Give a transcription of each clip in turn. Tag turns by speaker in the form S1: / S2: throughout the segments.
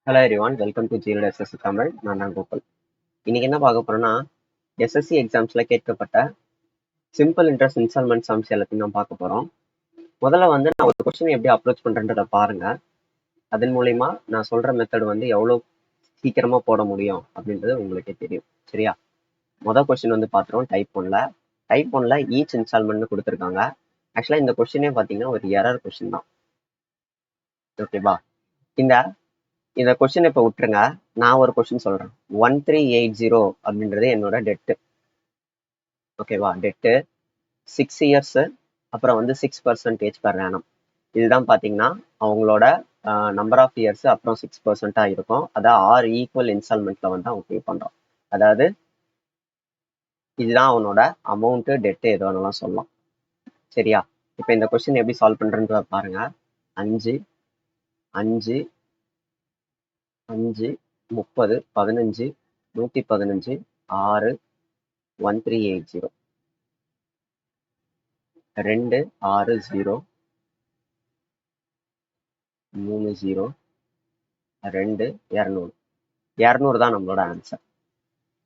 S1: Hello everyone, welcome to zero SSC Tamil. நான் தான் கோகுல். இன்னைக்கு என்ன பார்க்க போறோம்னா, எஸ்எஸ்சி எக்ஸாம்ஸ்ல கேட்கப்பட்ட சிம்பிள் இன்ட்ரெஸ்ட் இன்ஸ்டால்மெண்ட் சம்ஸ் எல்லாத்தையும் தான் பார்க்க போறோம். முதல்ல வந்து நான் ஒரு கொஸ்டின் எப்படி அப்ரோச் பண்றேன்றத பாருங்க. அதன் மூலியமா நான் சொல்ற மெத்தட் வந்து எவ்வளவு சீக்கிரமா போட முடியும் அப்படின்றது உங்களுக்கே தெரியும். சரியா? முதல் கொஸ்டின் வந்து பார்த்துருவோம் டைப் ஒன்ல ஈச் இன்ஸ்டால்மெண்ட்னு கொடுத்துருக்காங்க. ஆக்சுவலா இந்த கொஸ்டினே பார்த்தீங்கன்னா ஒரு எரர் கொஸ்டின் தான். ஓகேவா? இந்த கொஸ்டின் இப்போ விட்டுருங்க. நான் ஒரு கொஸ்டின் சொல்றேன். 1380 அப்படின்றது என்னோட டெட்டு. ஓகேவா? டெட்டு 6 இயர்ஸ், அப்புறம் வந்து 6% பெர் ஆனம். இதுதான் பார்த்தீங்கன்னா அவங்களோட நம்பர் ஆஃப் இயர்ஸ் அப்புறம் 6% இருக்கும். அதாவது 6 ஈக்குவல் இன்ஸ்டால்மெண்ட்ல வந்து அவங்க பே பண்றோம். அதாவது இதுதான் அவனோட அமௌண்ட், டெட்டு எது வேணாலும் சொல்லலாம். சரியா? இப்போ இந்த கொஸ்டின் எப்படி சால்வ் பண்றேன்றத பாருங்க. 5 5 5 30 15 115 6 1380 2 6 0 3 0 2 200 200 தான் நம்மளோட ஆன்சர்.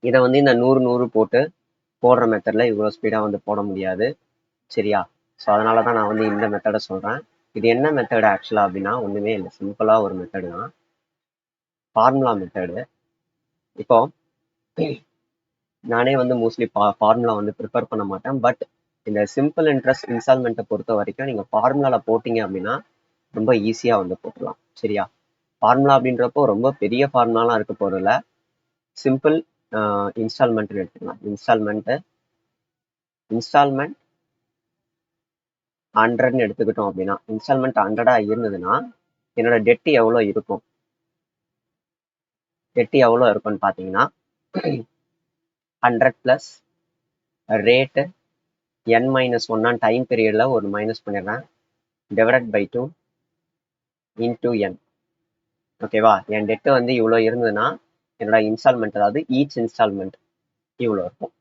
S1: இதை வந்து இந்த 100 போட்டு போடுற மெத்தட்ல இவ்வளோ ஸ்பீடாக வந்து போட முடியாது. சரியா? ஸோ அதனால தான் நான் வந்து இந்த மெத்தடை சொல்கிறேன். இது என்ன மெத்தடு ஆக்சுவலாக அப்படின்னா ஒன்றுமே இல்லை, சிம்பிளாக ஒரு மெத்தடு தான், ஃபார்முலா மெத்தடு. இப்போ நானே வந்து மோஸ்ட்லி ஃபார்முலா வந்து ப்ரிப்பேர் பண்ண மாட்டேன். பட் இந்த சிம்பிள் இன்ட்ரெஸ்ட் இன்ஸ்டால்மெண்ட்டை பொறுத்த வரைக்கும் நீங்கள் ஃபார்முலாவில் போட்டிங்க அப்படின்னா ரொம்ப ஈஸியாக வந்து போட்டுடலாம். சரியா? ஃபார்முலா அப்படின்றப்போ ரொம்ப பெரிய ஃபார்முலாலாம் இருக்க போகிறதில்ல. சிம்பிள் இன்ஸ்டால்மெண்ட்னு எடுத்துக்கலாம். இன்ஸ்டால்மெண்ட் 100ன்னு எடுத்துக்கிட்டோம் அப்படின்னா, இன்ஸ்டால்மெண்ட் 100 இருந்ததுன்னா என்னோட டெட்டு எவ்வளோ இருக்கும்? டெட்டு எவ்வளோ இருக்கும்னு பார்த்தீங்கன்னா 100 ப்ளஸ் ரேட்டு n-1 டைம் பீரியடில் ஒரு மைனஸ் பண்ணிடுறேன், டிவைடட் பை 2 இன்டூ n. ஓகேவா? என் டெட்டு வந்து இவ்வளோ இருந்ததுன்னா என்னோட இன்ஸ்டால்மெண்ட், அதாவது ஈச் இன்ஸ்டால்மெண்ட் இவ்வளோ இருக்கும்.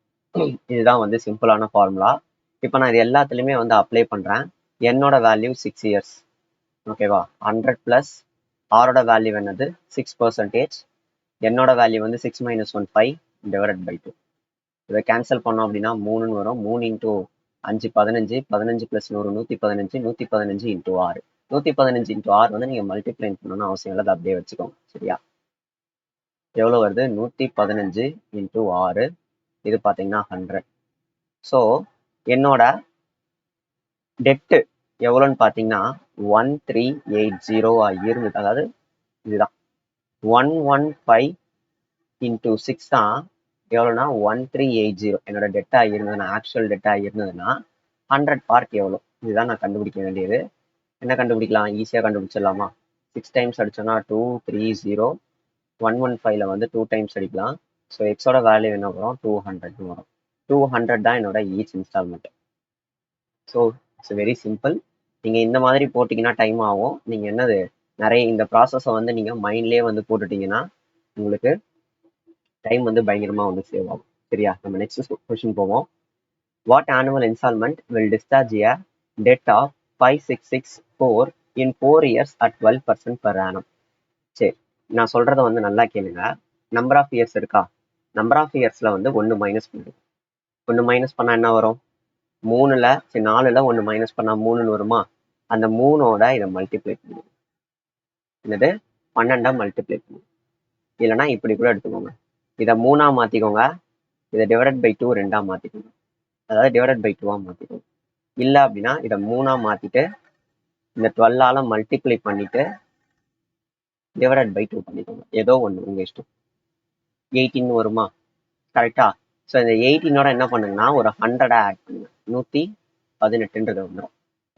S1: இதுதான் வந்து சிம்பிளான ஃபார்முலா. இப்போ நான் இது எல்லாத்துலேயுமே வந்து அப்ளை பண்ணுறேன். என்னோட வேல்யூ 6 இயர்ஸ். ஓகேவா? 100 ப்ளஸ் ஆரோட வேல்யூ என்னது 6%. என்னோட வேல்யூ வந்து 6 - 1 5 டிவைடட் பை 2. இதை கேன்சல் பண்ணோம் அப்படின்னா 3ன்னு வரும். 3 இன்டூ 5 15, 15 + 100 115, 115 இன்டூ 6. 115 இன்டூ 6 வந்து நீங்கள் மல்டிப்ளை பண்ணணும்னு அவசியம் இல்லை, அதை அப்படியே வச்சுக்கோங்க. சரியா? எவ்வளோ வருது? 115 இன்டூ 6. இது பார்த்தீங்கன்னா 100. ஸோ என்னோட டெட்டு எவ்வளோன்னு பார்த்தீங்கன்னா 1380 இருந்தது. அதாவது இதுதான் 115 இன்டூ 6 தான் எவ்வளோனா 1380 என்னோட டெட்டாக இருந்ததுன்னா, ஆக்சுவல் டெட்டாக இருந்ததுன்னா 100 பார்ட் எவ்வளோ? இதுதான் நான் கண்டுபிடிக்க வேண்டியது. என்ன கண்டுபிடிக்கலாம்? ஈஸியாக கண்டுபிடிச்சிடலாமா? 6 டைம்ஸ் அடிச்சோன்னா 230. 115ல வந்து 2 டைம்ஸ் அடிக்கலாம். ஸோ எக்ஸோட வேல்யூ என்ன வரும்? 200 வரும். 200 தான் என்னோட each instalment. So it's very simple. நீங்கள் இந்த மாதிரி போட்டிங்கன்னா டைம் ஆகும். நீங்கள் என்னது நிறைய இந்த ப்ராசஸை வந்து நீங்கள் மைண்ட்லேயே வந்து போட்டுட்டீங்கன்னா உங்களுக்கு டைம் வந்து பயங்கரமாக வந்து சேவ் ஆகும். சரியா? நம்ம நெக்ஸ்ட் கொஸ்டின் போவோம். What annual instalment will discharge a debt of 5664 in 4 years at 12% per annum? சரி, நான் சொல்கிறத வந்து நல்லா கேளுங்க. நம்பர் ஆஃப் இயர்ஸ் இருக்கா? நம்பர் ஆஃப் இயர்ஸில் வந்து 1 மைனஸ் பண்ணுங்க. 1 மைனஸ் பண்ணால் என்ன வரும்? 4ல் 1 மைனஸ் பண்ணால் 3ன்னு வருமா? அந்த 3ஓட இதை மல்டிப்ளை பண்ணுங்க. என்னது? 12 மல்டிப்ளை பண்ணுங்க. இல்லைன்னா இப்படி கூட எடுத்துக்கோங்க. இதை 3ஆ மாற்றிக்கோங்க. இதை டிவைடட் பை 2 2ஆ மாற்றிக்கோங்க. அதாவது டிவைடட் பை 2ஆ மாற்றிக்கோங்க. இல்லை அப்படின்னா இதை 3ஆ மாற்றிட்டு இந்த 12ஆல் மல்டிப்ளை பண்ணிட்டு டிவைடட் பை 2 பண்ணிக்கோங்க. ஏதோ ஒன்று உங்கள் இஷ்டம். 18 வருமா? கரெக்டா? ஸோ இந்த 18ஓட என்ன பண்ணுங்கன்னா ஒரு 100 ஆட் பண்ணுங்க. 118ன்றது வந்துடும்.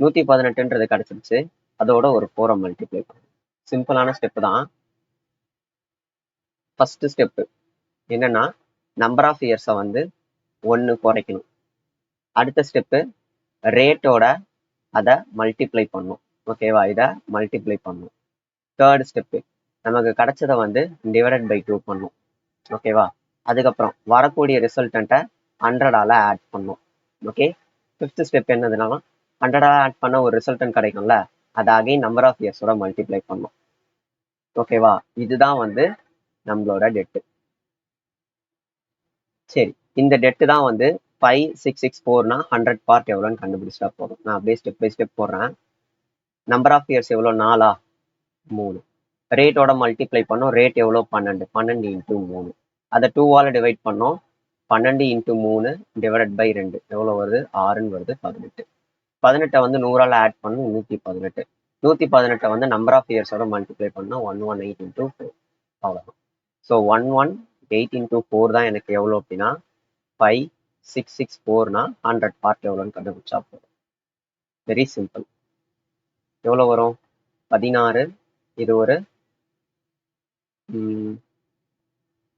S1: 118ன்றது கிடச்சிருச்சு. அதோட ஒரு 4 மல்டிப்ளை பண்ணுங்க. சிம்பிளான ஸ்டெப்பு தான். ஃபர்ஸ்ட் ஸ்டெப்பு என்னன்னா நம்பர் ஆஃப் இயர்ஸை வந்து 1 குறைக்கணும். அடுத்த ஸ்டெப்பு ரேட்டோட அதை மல்டிப்ளை பண்ணும். ஓகேவா? இதை மல்டிப்ளை பண்ணும். தேர்ட் ஸ்டெப்பு நமக்கு கிடைச்சதை வந்து டிவைடட் பை 2 பண்ணும். ஓகேவா? அதுக்கப்புறம் வரக்கூடிய ரிசல்ட்டண்ட்டை 100ஆல் ஆட் பண்ணும். ஓகே. ஃபிஃப்த் ஸ்டெப் என்னதுன்னா 100ஆல் ஆட் பண்ண ஒரு ரிசல்டன் கிடைக்கும்ல, அதை அகைன் நம்பர் ஆஃப் இயர்ஸோட மல்டிப்ளை பண்ணும். ஓகேவா? இதுதான் வந்து நம்மளோட டெட்டு. சரி, இந்த டெட்டு தான் வந்து 5664னா 100 பார்ட் எவ்வளோன்னு கண்டுபிடிச்சா போதும். நான் அப்படியே ஸ்டெப் பை ஸ்டெப் போடுறேன். நம்பர் ஆஃப் இயர்ஸ் எவ்வளோ? 4ஆ? 3. ரேட்டோட மல்டிப்ளை பண்ணோம். ரேட் எவ்வளோ? 12. 12 இன்ட்டு 3. அதை 2ஆல் டிவைட் பண்ணோம். 12 இன்ட்டு 3 டிவைட் பை 2 எவ்வளோ வருது? 6ன்னு வருது. 18. 18 வந்து 100ஆல் ஆட் பண்ணணும். 118. 118 வந்து நம்பர் ஆஃப் இயர்ஸோட மல்டிப்ளை பண்ணோம். 118 இன்ட்டு 4. அவ்வளோதான். ஸோ 118 இன்ட்டு 4 தான் எனக்கு எவ்வளோ அப்படின்னா 5664னா 100 பார்ட் எவ்வளோன்னு கண்டுபிடிச்சா போதும். Very simple. எவ்வளோ வரும்? 16. இது ஒரு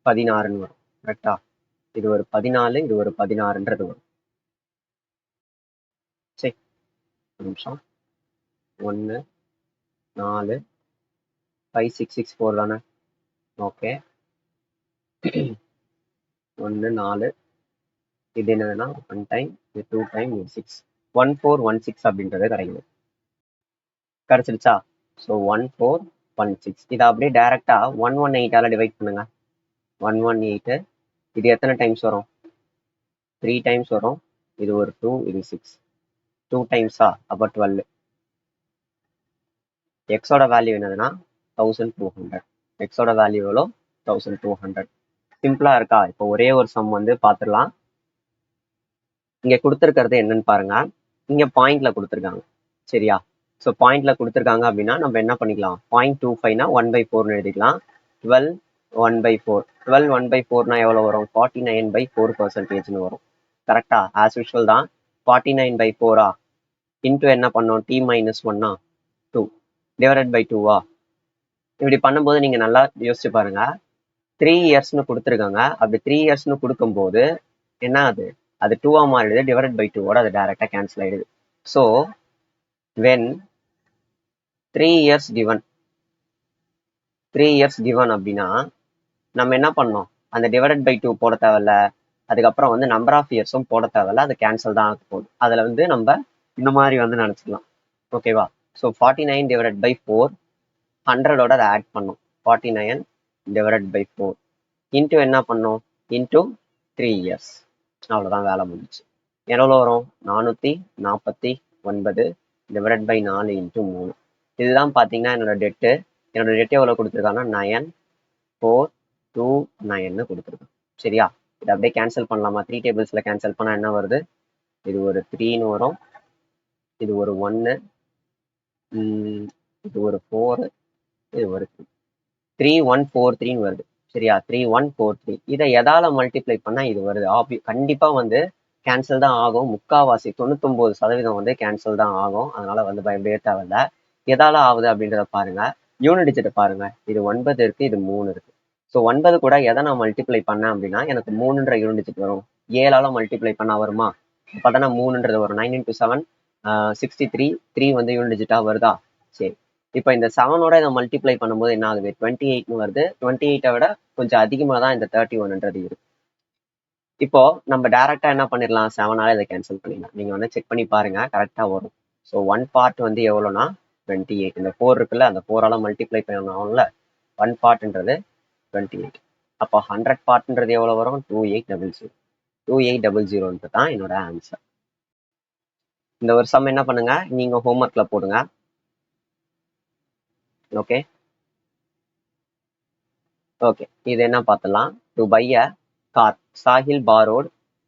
S1: 16ன்னு வரும். கரெக்டா? இது ஒரு 14, இது ஒரு 16ன்றது வரும். சரி, ஒரு நிமிஷம். 1 4 5664 தானே? ஓகே. 1 4 இது என்னதுன்னா 1 டைம், இது 2 டைம், இது 6. 1416 அப்படின்றது கிடைக்குது. கிடைச்சிருச்சா? ஸோ 1416 இதை அப்படியே டைரக்டா 118ஆல டிவைட் பண்ணுங்க. 118 இது எத்தனை டைம்ஸ் வரும்? 3 டைம்ஸ் வரும். இது ஒரு 2, இது 6. 2 டைம்ஸா? அப்போ 12. எக்ஸோட வேல்யூ என்னதுன்னா 1200. எக்ஸோட வேல்யூ எவ்வளோ? 1200. சிம்பிளா இருக்கா? இப்போ ஒரே ஒரு சம் வந்து பார்த்துடலாம். இங்க கொடுத்துருக்கிறது என்னன்னு பாருங்க. இங்க பாயிண்ட்ல கொடுத்துருக்காங்க. சரியா? ஸோ பாயிண்ட்ல கொடுத்துருக்காங்க அப்படின்னா நம்ம என்ன பண்ணிக்கலாம்? 0.25னா 1/4ன்னு எழுதிக்கலாம். 12 1/4. 12 1/4னா எவ்வளோ வரும்? 49/4%ன்னு வரும். கரெக்டா? ஆஸ் யூஷுவல் தான். 49/4ஆ? இன்ட்டு என்ன பண்ணோம்? t மைனஸ் 1ஆ? 2 டிவைடட் பை 2வா? இப்படி பண்ணும்போது நீங்க நல்லா யோசிச்சு பாருங்க. 3 இயர்ஸ்னு கொடுத்துருக்காங்க. அப்படி 3 இயர்ஸ்னு கொடுக்கும்போது என்ன ஆகுது? அது 2ஆ மாறிடுது. டிவைடட் பை 2ஓட அது டைரக்டா கேன்சல் ஆயிடுது. So when 3 years given 3 years given அப்படின்னா நம்ம என்ன பண்ணோம்? அந்த டிவைடட் பை 2 போட தேவையில்ல. அதுக்கப்புறம் வந்து நம்பர் ஆஃப் இயர்ஸும் போட தேவையில்ல. அது கேன்சல் தான் ஆக போகுது. அதில் வந்து நம்ம இந்த மாதிரி வந்து நினச்சிக்கலாம். ஓகேவா? ஸோ 49 டிவைடட் பை 4 100ஓட அதை ஆட் பண்ணோம். 49 டிவைடட் பை 4 இன்ட்டு என்ன பண்ணோம்? Into 3 years. அவ்வளோதான், வேலை முடிஞ்சிச்சு. எவ்வளோ வரும்? 449 டிவைடட் பை 4 இன்ட்டு 3. இதுதான் பார்த்தீங்கன்னா என்னோட டெட்டு. என்னோட டெட்டு எவ்வளோ கொடுத்துருக்காங்கன்னா 9429 கொடுத்துருக்கேன். சரியா? இதை அப்படியே கேன்சல் பண்ணலாமா? 3 டேபிள்ஸில் கேன்சல் பண்ணால் என்ன வருது? இது ஒரு 3ன்னு வரும். இது ஒரு 1, இது ஒரு 4, இது ஒரு 3143ன்னு வருது. சரியா? 3143. இதை எதால மல்டிப்ளை பண்ணா இது வருது? கண்டிப்பா வந்து கேன்சல் தான் ஆகும். முக்காவாசி 99% வந்து கேன்சல் தான் ஆகும். அதனால வந்து பயப்படவே தேவையில்ல. எதால ஆகுது அப்படின்றத பாருங்க. யூனிட் டிஜிட் பாருங்க. இது 9 இருக்கு, இது 3 இருக்கு. ஸோ 9 கூட எதை நான் மல்டிப்ளை பண்ணேன் அப்படின்னா எனக்கு 3ன்ற யூனிட் டிஜிட் வரும். 7ஆல மல்டிப்ளை பண்ணா வருமா? அப்பதானே 3ன்றது வரும். 9 into 7 63. 3 வந்து யூனிட் டிஜிட்டா வருதா? சரி. இப்போ இந்த 7ஓட இதை மல்டிப்ளை பண்ணும்போது என்ன ஆகுது? 28ன்னு வருது. 28ஐ விட கொஞ்சம் அதிகமாக தான் இந்த 31ன்றது இருக்கு. இப்போ நம்ம டைரக்டா என்ன பண்ணிடலாம்? 7ஆல இதை கேன்சல் பண்ணிடலாம். நீங்க வந்து செக் பண்ணி பாருங்க, கரெக்டா வரும். ஸோ 1 பார்ட் வந்து எவ்வளோனா 28. இந்த 4 இருக்குல்ல, அந்த 4ஆல மல்டிப்ளை பண்ணணும்ல, 1 பார்ட்ன்றது 28. அப்போ 100 பார்ட்ன்றது எவ்வளோ வரும்? 2800. 2800 தான் என்னோட ஆன்சர். இந்த ஒரு சம் என்ன பண்ணுங்க, நீங்க ஹோம்ஒர்க்ல போடுங்க. ஓகே ஓகே, இது என்ன பார்த்தலாம்? To buy a car, Sahil borrowed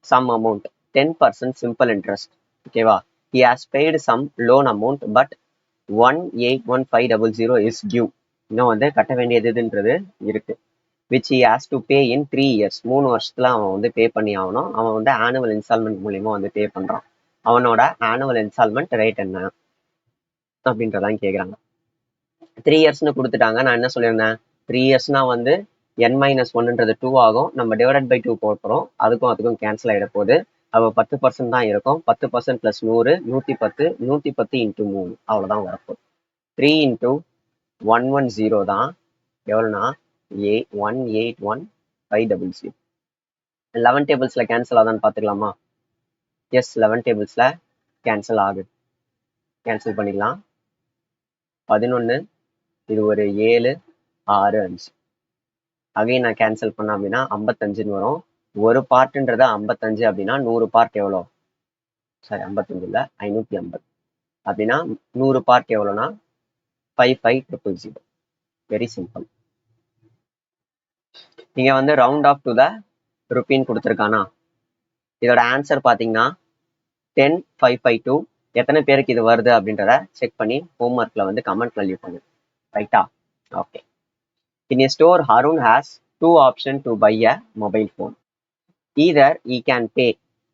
S1: some amount, 10% simple interest. ஓகேவா? He has paid some loan amount but 181500 is due. இன்னும் வந்து கட்ட வேண்டியதுன்றது இருக்கு. which he has to pay in 3 years. 3 வருஷத்துல அவன் வந்து பே பண்ணி ஆகணும். அவன் வந்து ஆனுவல் இன்ஸ்டால்மெண்ட் மூலியமா வந்து பே பண்றான். அவனோட ஆனுவல் இன்ஸ்டால்மெண்ட் ரேட் என்ன அப்படின்றதான் கேக்குறாங்க. 3 இயர்ஸ்னு கொடுத்துட்டாங்க. நான் என்ன சொல்லியிருந்தேன்? 3 இயர்ஸ்னா வந்து n-1ன்றது 2 ஆகும். நம்ம டிவைடட் பை 2 போட்டுறோம். அதுக்கும் கேன்சல் ஆகிட போகுது. அப்போ 10% தான் இருக்கும். 10% + 100 110. 110 இன்ட்டு 3 அவ்வளோதான் வரப்போகுது. 3 இன்ட்டு 110 தான் எவ்வளோனா 181500. 11 டேபிள்ஸில் கேன்சல் ஆகுதான்னு பார்த்துக்கலாமா? எஸ், 11 டேபிள்ஸில் கேன்சல் ஆகுது. கேன்சல் பண்ணிடலாம். 11, இது ஒரு 7, 6 5 அகைன் நான் கேன்சல் பண்ண அப்படின்னா 55ன்னு வரும். ஒரு பார்ட்ன்றத 55 அப்படின்னா 100 பார்ட் எவ்வளோ? சாரி 55 இல்லை 550 அப்படின்னா 100 பார்ட் எவ்வளோனா 55000. Very simple. நீங்க வந்து ரவுண்ட் ஆஃப் டு த ருப்பின்னு கொடுத்துருக்கானா, இதோட ஆன்சர் பார்த்தீங்கன்னா 10552. எத்தனை பேருக்கு இது வருது அப்படின்றத செக் பண்ணி ஹோம்ஒர்க்ல வந்து கமெண்ட்ல லீவ் பண்ணுங்க. ரைட்டா? Okay. In a store, Harun has two options to buy a mobile phone. Either he can pay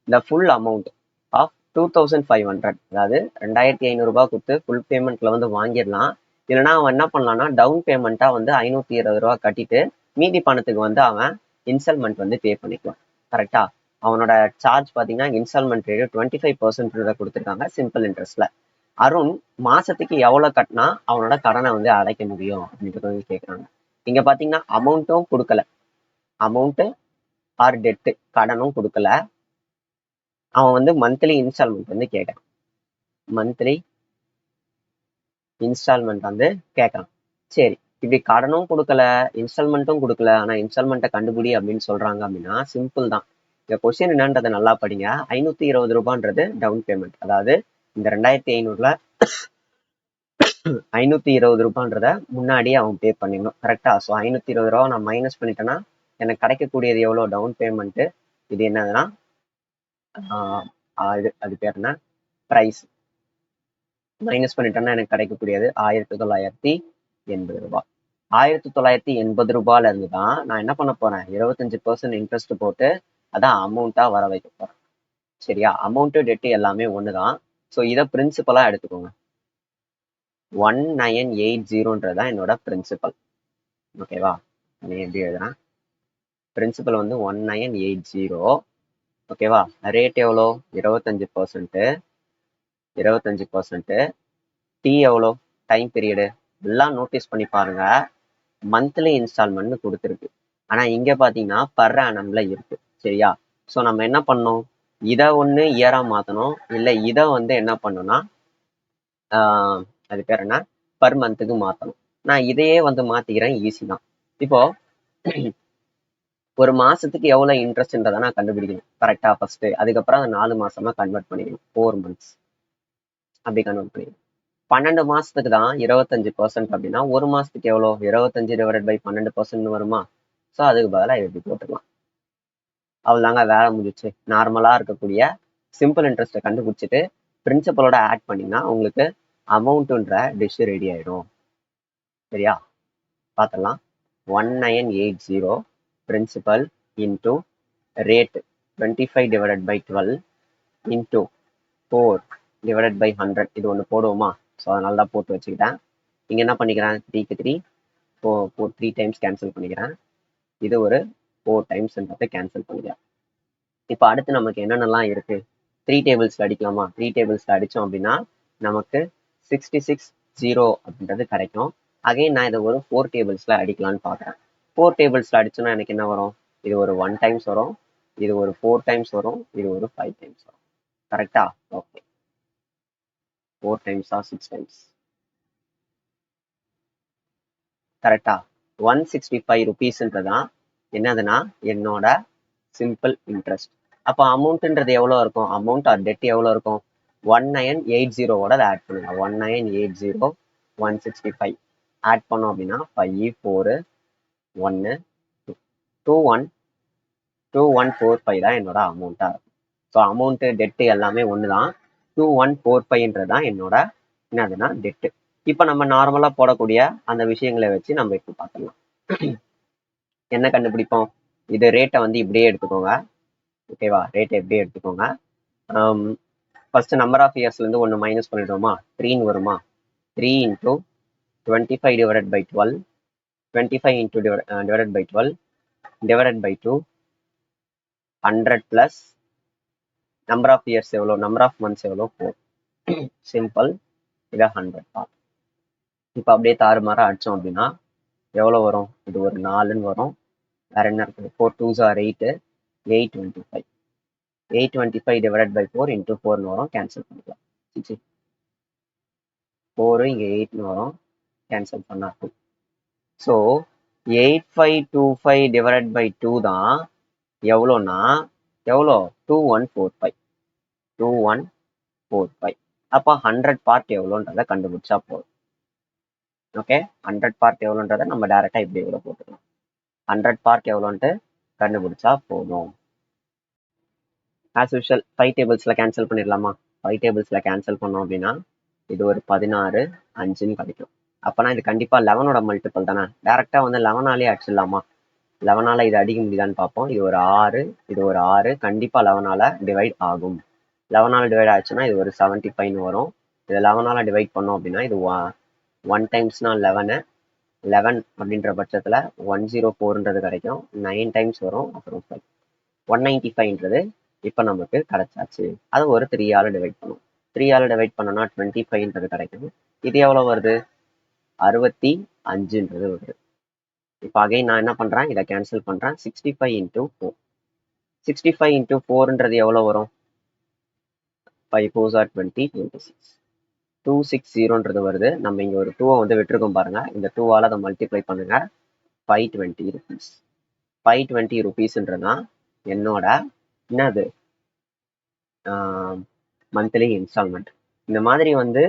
S1: the full amount of 2500, அதாவது 2500 ரூபாய் கொடுத்து ஃபுல் பேமெண்ட்ல வந்து வாங்கிடலாம். இல்லைன்னா அவன் என்ன பண்ணலாம்னா டவுன் பேமெண்ட்டா வந்து 520 ரூபாய் கட்டிட்டு மீதி பணத்துக்கு வந்து அவன் இன்ஸ்டால்மெண்ட் வந்து பே பண்ணிக்கலாம். கரெக்டா? அவனோட சார்ஜ் பார்த்தீங்கன்னா இன்ஸ்டால்மெண்ட் ரேட் 25% கொடுத்துருக்காங்க சிம்பிள் இன்ட்ரெஸ்ட்ல. அருண் மாசத்துக்கு எவ்வளவு கட்டினா அவனோட கடனை வந்து அடைக்க முடியும் அப்படின்றது வந்து கேட்குறாங்க. இங்க பாத்தீங்கன்னா அமௌண்ட்டும் கொடுக்கல, அமௌண்ட் ஆர் டெட்டு கடனும் கொடுக்கல. அவன் வந்து மந்த்லி இன்ஸ்டால்மெண்ட் வந்து கேட்கறான், மந்த்லி இன்ஸ்டால்மெண்ட் வந்து கேட்கறான். சரி, இப்படி கடனும் கொடுக்கல இன்ஸ்டால்மெண்ட்டும் கொடுக்கல, ஆனா இன்ஸ்டால்மெண்ட்டை கண்டுபிடி அப்படின்னு சொல்றாங்க அப்படின்னா சிம்பிள் தான். இந்த கொஸ்டின் என்னன்றதை நல்லா படிங்க. 520 ரூபான்றது டவுன் பேமெண்ட், அதாவது இந்த 2500ல 520 ரூபான்றத முன்னாடியே அவன் பே பண்ணிடணும். கரெக்டா? ஸோ 520 ரூபா நான் மைனஸ் பண்ணிட்டேன்னா எனக்கு கிடைக்கக்கூடியது எவ்வளோ டவுன் பேமெண்ட்டு? இது என்னதுன்னா இது அது பேர் என்ன, ப்ரைஸ். மைனஸ் பண்ணிட்டேன்னா எனக்கு கிடைக்கக்கூடியது 1980 ரூபாய். 1980 ரூபாயில இருந்து தான் நான் என்ன பண்ண போறேன், 25% இன்ட்ரெஸ்ட் போட்டு அதான் அமௌண்ட்டா வர வைக்க போறேன். சரியா? அமௌண்ட் டெட்டு எல்லாமே ஒண்ணுதான். ஸோ இதை பிரின்சிபலா எடுத்துக்கோங்க. 1980 என்னோட பிரின்சிபல். ஓகேவா? நீ எப்படி எழுதுறேன், பிரின்சிபல் வந்து 1980. ஓகேவா? ரேட் எவ்வளோ? 25%. 25%. டி எவ்வளோ? டைம் பீரியடு எல்லாம் நோட்டீஸ் பண்ணி பாருங்க. மந்த்லி இன்ஸ்டால்மெண்ட் கொடுத்துருக்கு, ஆனா இங்க பாத்தீங்கன்னா பர் ஆனம்ல இருக்கு. சரியா? ஸோ நம்ம என்ன பண்ணோம், இதை ஒன்று இயரா மாத்தணும், இல்லை இதை வந்து என்ன பண்ணணும்னா அது பேர் என்ன, பர் மந்த்துக்கு மாத்தணும். நான் இதையே வந்து மாத்திக்கிறேன், ஈஸி தான். இப்போ ஒரு மாசத்துக்கு எவ்வளவு இன்ட்ரெஸ்ட்ன்றதை நான் கண்டுபிடிக்கணும். கரெக்டா? ஃபர்ஸ்ட் அதுக்கப்புறம் அதை 4 மாசமா கன்வெர்ட் பண்ணிக்கணும். 4 months அப்படி கன்வெர்ட் பண்ணிக்கணும். 12 மாசத்துக்கு தான் 25% அப்படின்னா ஒரு மாசத்துக்கு எவ்வளோ, 25 டிவைடட் பை 12% வருமா? ஸோ அதுக்கு பதிலாக எப்படி போட்டுக்கலாம். அவ்வளோதாங்க, வேலை முடிச்சு. நார்மலா இருக்கக்கூடிய சிம்பிள் இன்ட்ரெஸ்ட்டை கண்டுபிடிச்சிட்டு பிரின்சிபலோட ஆட் பண்ணிங்கன்னா உங்களுக்கு அமௌண்ட்டுன்ற டிஷ் ரெடி ஆயிடும். சரியா? பார்த்துடலாம். 1980 principal into rate 25 divided by 12 into 4 divided by 100. இது ஒன்று போடுவோமா? ஸோ அதனால தான் போட்டு வச்சுக்கிட்டேன். இங்கே என்ன பண்ணிக்கிறேன், 3க்கு 3 3 டைம்ஸ் கேன்சல் பண்ணிக்கிறேன். இது ஒரு 4 டைம்ஸ்ன்றதை கேன்சல் பண்ணிக்கிறேன். இப்போ அடுத்து நமக்கு என்னென்னலாம் இருக்கு, 3 டேபிள்ஸ்ல அடிக்கலாமா? 3 டேபிள்ஸ்ல அடித்தோம் அப்படின்னா நமக்கு 66 அப்படின்றது கிடைக்கும். அகைன் நான் இதை ஒரு 4 டேபிள்ஸ்ல அடிக்கலான்னு பார்க்குறேன். 4 டேபிள்ஸ்ல அடிச்சோன்னா எனக்கு என்ன வரும், இது ஒரு 1 டைம்ஸ் வரும், இது ஒரு 4 டைம்ஸ் வரும், இது ஒரு 5 டைம்ஸ் வரும். கரெக்டா? ஓகே. 4 டைம்ஸா 6 டைம்ஸ்? கரெக்டா? 165 ருபீஸ்ன்றதான் என்னதுன்னா என்னோட சிம்பிள் இன்ட்ரெஸ்ட். அப்போ அமௌண்ட்ன்றது எவ்வளோ இருக்கும், அமௌண்ட் ஆர் டெட் எவ்வளோ இருக்கும், 1980 அதை ஆட் பண்ணுங்க. 1980 165 ஆட் பண்ணோம் அப்படின்னா 5 4 1 2145 தான் என்னோட அமௌண்ட்டா இருக்கும். ஸோ அமௌண்ட்டு டெட்டு எல்லாமே ஒன்று தான். 2145 தான் என்னோட என்னதுன்னா டெட்டு. இப்போ நம்ம நார்மலாக போடக்கூடிய அந்த விஷயங்களை வச்சு நம்ம இப்போ பார்த்துக்கலாம். என்ன கண்டுபிடிப்போம், இது ரேட்டை வந்து இப்படியே எடுத்துக்கோங்க. ஓகேவா? ரேட்டை எப்படியே எடுத்துக்கோங்க. ஃபர்ஸ்ட் நம்பர் ஆஃப் இயர்ஸ்லேருந்து ஒன்று மைனஸ் பண்ணிடுவோமா? 3ன்னு வருமா? 3 into 25 divided by 12, 25 into divided by 12 divided by 2, 100 plus number of years எவ்வளோ, நம்பர் ஆஃப் மந்த்ஸ் எவ்வளோ, 4. சிம்பிள். இதை 100 தான். இப்போ அப்படியே தாறுமாறாக அடித்தோம் அப்படின்னா எவ்வளோ வரும், இது ஒரு 4ன்னு வரும். வேற என்ன இருக்குது, 4 2s are 8, 825. 825 divided by 4 into 4ன்னு வரும், கேன்சல் பண்ணிக்கலாம். 4 இங்கே 8ன்னு வரும், கேன்சல் பண்ணா 2. ஸோ 8525 டிவைடட் பை 2 தான் எவ்வளோன்னா எவ்வளோ 2145 2145. அப்போ 100 பார்ட் எவ்வளோன்றதை கண்டுபிடிச்சா போதும். ஓகே, 100 பார்ட் எவ்வளோன்றதை நம்ம டைரெக்டாக இப்படி எவ்வளோ போட்டுக்கலாம். 100 பார்ட் எவ்வளோன்ட்டு கண்டுபிடிச்சா போதும். ஆஸ் யூஷுவல் 5 டேபிள்ஸில் கேன்சல் பண்ணிடலாமா? 5 டேபிள்ஸில் கேன்சல் பண்ணோம் அப்படின்னா இது ஒரு 16 5ன்னு கிடைக்கும். அப்போனா இது கண்டிப்பாக 11ஓட மல்டிபிள் தானே. டேரெக்டாக வந்து 11ஆலே அடிச்சிடலாமா? 11ஆல் இது அடிக்க முடியுதான்னு பார்ப்போம். இது ஒரு 6, இது ஒரு 6, கண்டிப்பாக 11ஆல் டிவைட் ஆகும். 11ஆல் டிவைட் ஆச்சுன்னா இது ஒரு 75ன்னு வரும். இது 11ஆல் டிவைட் பண்ணோம் அப்படின்னா இது 1 டைம்ஸ்னா 11 அப்படின்ற பட்சத்தில் 104ன்றது கிடைக்கும். 9 டைம்ஸ் வரும். அப்புறம் 5 195ன்றது இப்போ நமக்கு கிடைச்சாச்சு. அது ஒரு 3ஆல் டிவைட் பண்ணும். 3ஆல் டிவைட் பண்ணோம்னா 25ன்றது கிடைக்கும். இது எவ்வளோ வருது? 65ன்றது வருது. இப்போ அகைன் நான் என்ன பண்ணுறேன், இதை கேன்சல் பண்ணுறேன். 65 × 4. 65 × 4ன்றது எவ்வளோ வரும்? 5 4s are 20, 26. 260ன்றது வருது. நம்ம இங்கே ஒரு 2 வந்து விட்டுருக்கோம் பாருங்க. இந்த 2ஆல் அதை மல்டிப்ளை பண்ணுங்க. 520 rupees. 520 rupeesன்றதுனா என்னோட என்னது மந்த்லி இன்ஸ்டால்மெண்ட். இந்த மாதிரி வந்து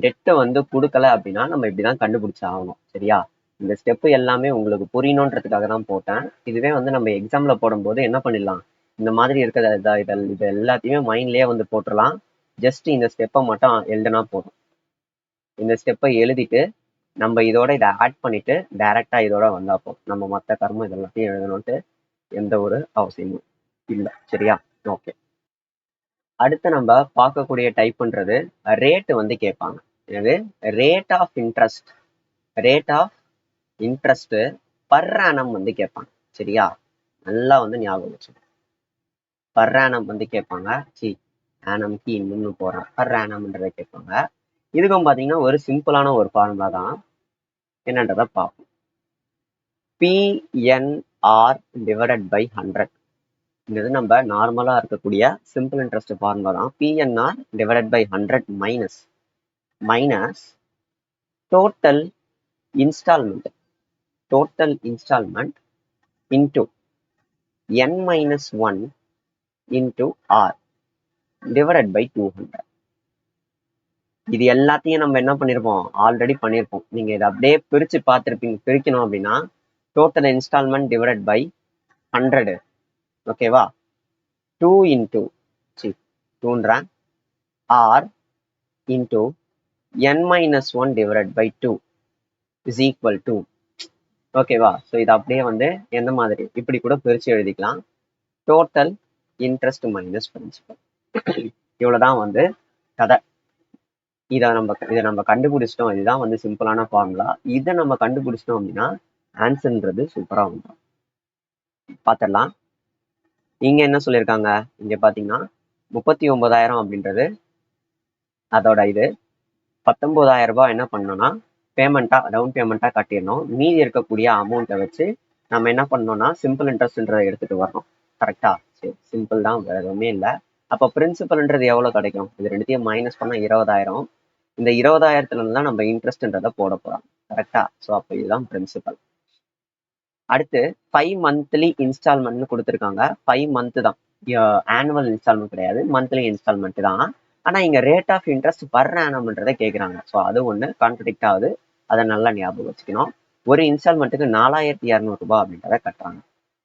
S1: டெட்டை வந்து கொடுக்கல அப்படின்னா நம்ம இப்படிதான் கண்டுபிடிச்சு ஆகணும். சரியா? இந்த ஸ்டெப்பு எல்லாமே உங்களுக்கு புரியணுன்றதுக்காக தான் போட்டேன். இதுவே வந்து நம்ம எக்ஸாம்ல போடும்போது என்ன பண்ணிடலாம், இந்த மாதிரி இருக்கிற இது எல்லாத்தையுமே மைண்ட்லயே வந்து போட்டுடலாம். ஜஸ்ட் இந்த ஸ்டெப்பை மட்டும் எழுதுனா போதும். இந்த ஸ்டெப்பை எழுதிட்டு நம்ம இதோட இதை ஆட் பண்ணிட்டு டைரக்டா இதோட வந்தா போதும். நம்ம மற்ற கர்மம் இதெல்லாத்தையும் எழுதணும்ட்டு எந்த ஒரு அவசியமும் இல்லை. சரியா? ஓகே, அடுத்து நம்ம பார்க்கக்கூடிய டைப்ன்றது ரேட் வந்து கேட்பாங்க. எனவே rate of interest per annum வந்து கேட்பாங்க. சரியா? நல்லா வந்து ஞாபகம் வச்சுக்கணும். பர் ஆனம் வந்து கேட்பாங்க. ஆனம்க்கு இன்னும் போறேன். பர் ஆனம்ன்றதை கேட்பாங்க. இதுக்கும் பார்த்தீங்கன்னா ஒரு சிம்பிளான ஒரு ஃபார்முலா தான். என்னன்றதை பார்ப்போம். PNR divided by 100. இது நம்ம நார்மலா இருக்கக்கூடிய சிம்பிள் இன்ட்ரெஸ்ட் ஃபார்முலா தான். PNR divided by 100 minus total instalment into n-1 into R divided by 200. இது எல்லாத்தையும் நம்ம என்ன பண்ணிருப்போம், ஆல்ரெடி பண்ணியிருப்போம். நீங்க இதை அப்படியே பிரிச்சு பார்த்துருப்பீங்க. பிரிக்கணும் அப்படின்னா டோட்டல் இன்ஸ்டால்மெண்ட் டிவைடட் பை 100. ஓகேவா? 2 into 2 R into n-1 divided by 2 is equal to. ஓகேவா? ஸோ இது அப்படியே வந்து எந்த மாதிரி இப்படி கூட பிரிச்சு எழுதிக்கலாம். Total interest minus principal. இவ்வளவுதான் வந்து கதை. இதை நம்ம கண்டுபிடிச்சிட்டோம். இதுதான் வந்து சிம்பிளான ஃபார்முலா. இதை நம்ம கண்டுபிடிச்சிட்டோம் அப்படின்னா ஆன்சர்ன்றது சூப்பரா வந்துடும். பார்த்துடலாம். இங்க என்ன சொல்லியிருக்காங்க, இங்க பாத்தீங்கன்னா 39,000 அப்படின்றது அதோட இது 19,000 ரூபாய் என்ன பண்ணோம்னா டவுன் பேமெண்டா கட்டிடணும். மீதி இருக்கக்கூடிய அமௌண்ட்டை வச்சு நம்ம என்ன பண்ணோம்னா சிம்பிள் இன்ட்ரெஸ்ட்ன்றதை எடுத்துட்டு வரணும். கரெக்டா? சரி, சிம்பிள் தான், வேற எதுவுமே இல்லை. அப்போ பிரின்சிபல்ன்றது எவ்வளவு கிடைக்கும்? இது ரெண்டுத்தையும் மைனஸ் பண்ணா 20,000. இந்த 20,000த்துல இருந்து தான் நம்ம இன்ட்ரெஸ்ட்ன்றதை போட போறோம். கரெக்டா? ஸோ அப்போ இதுதான் பிரின்சிபல். அடுத்து 5 மந்த்லி இன்ஸ்டால்மெண்ட்னு கொடுத்துருக்காங்க. 5 மந்த் தான், ஆனுவல் இன்ஸ்டால்மெண்ட் கிடையாது, மந்த்லி இன்ஸ்டால்மெண்ட் தான். ஆனா இங்க ரேட் ஆஃப் இன்ட்ரெஸ்ட் பர் ஆனம்ன்றதை கேட்குறாங்க. ஸோ அது ஒன்று கான்ட்ரடிக்ட் ஆகுது. அதை நல்லா ஞாபகம் வச்சுக்கணும். ஒரு இன்ஸ்டால்மெண்ட்டுக்கு 4,200 ரூபாய் அப்படின்றத கட்டுறாங்க.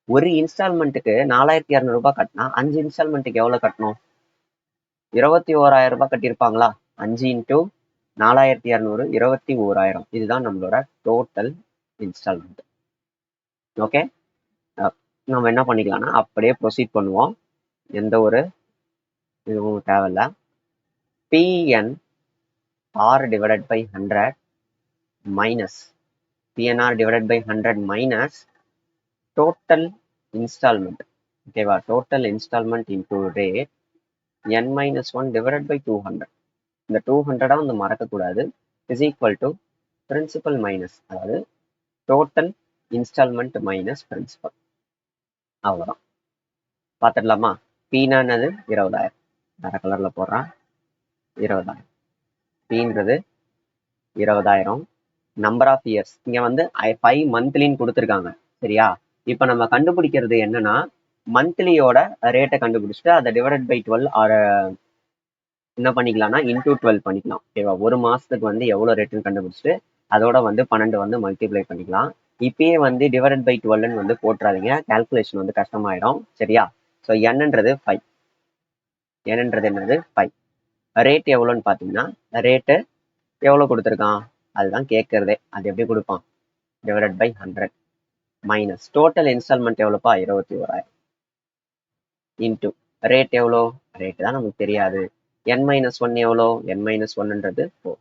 S1: ஒரு இன்ஸ்டால்மெண்ட்டுக்கு 4,200 ரூபாய் கட்டினா 5 இன்ஸ்டால்மெண்ட்டுக்கு எவ்வளவு கட்டணும்? 21,000 ரூபாய் கட்டியிருப்பாங்களா? 5 இன்டூ 4,200 21,000. இதுதான் நம்மளோட டோட்டல் இன்ஸ்டால்மெண்ட். ஓகே, நம்ம என்ன பண்ணிக்கலாம்னா அப்படியே ப்ரொசீட் பண்ணுவோம். எந்த ஒரு இதுவும் தேவையில்ல. PNR divided by 100 minus PNR divided by 100 minus total installment. ஓகேவா? Total instalment into rate n-1 divided by 200. இந்த 200 வந்து மறக்கக்கூடாது. Is equal to principal minus, அதாவது டோட்டல் இன்ஸ்டால்மெண்ட் மைனஸ் பிரின்சிபல். அவ்வளோதான். பார்த்துடலாமா? பீனானது 20,000, வேற கலர்ல போடுறான். 20,000 பீன்றது 20,000 நம்பர் ஆஃப் இயர்ஸ் இங்க வந்து 5 மந்த்லின்னு கொடுத்துருக்காங்க. சரியா? இப்போ நம்ம கண்டுபிடிக்கிறது என்னன்னா மந்த்லியோட ரேட்டை கண்டுபிடிச்சிட்டு அதை டிவைடட் பை 12 ஆர் என்ன பண்ணிக்கலாம்னா இன்டூ 12 பண்ணிக்கலாம். ஓகேவா? ஒரு மாசத்துக்கு வந்து எவ்வளவு ரேட்டுன்னு கண்டுபிடிச்சிட்டு அதோட வந்து 12 வந்து மல்டிப்ளை பண்ணிக்கலாம். இப்பயே வந்து டிவைடட் பை 12 வந்து போட்டுறாதீங்க, கால்குலேஷன் வந்து கஷ்டமாயிடும். சரியா? ஸோ என்னன்றது 5. என்னன்றது என்னது 5. ரேட் எவ்வளோன்னு பார்த்தீங்கன்னா ரேட்டு எவ்வளோ கொடுத்துருக்கான் அதுதான் கேட்கறதே. அது எப்படி கொடுப்பான்? Divided by 100 minus total installment எவ்வளோப்பா 21,000 இன்டூ ரேட் எவ்வளோ? ரேட் தான் நமக்கு தெரியாது. n-1 எவ்வளோ? n-1ன்றது 4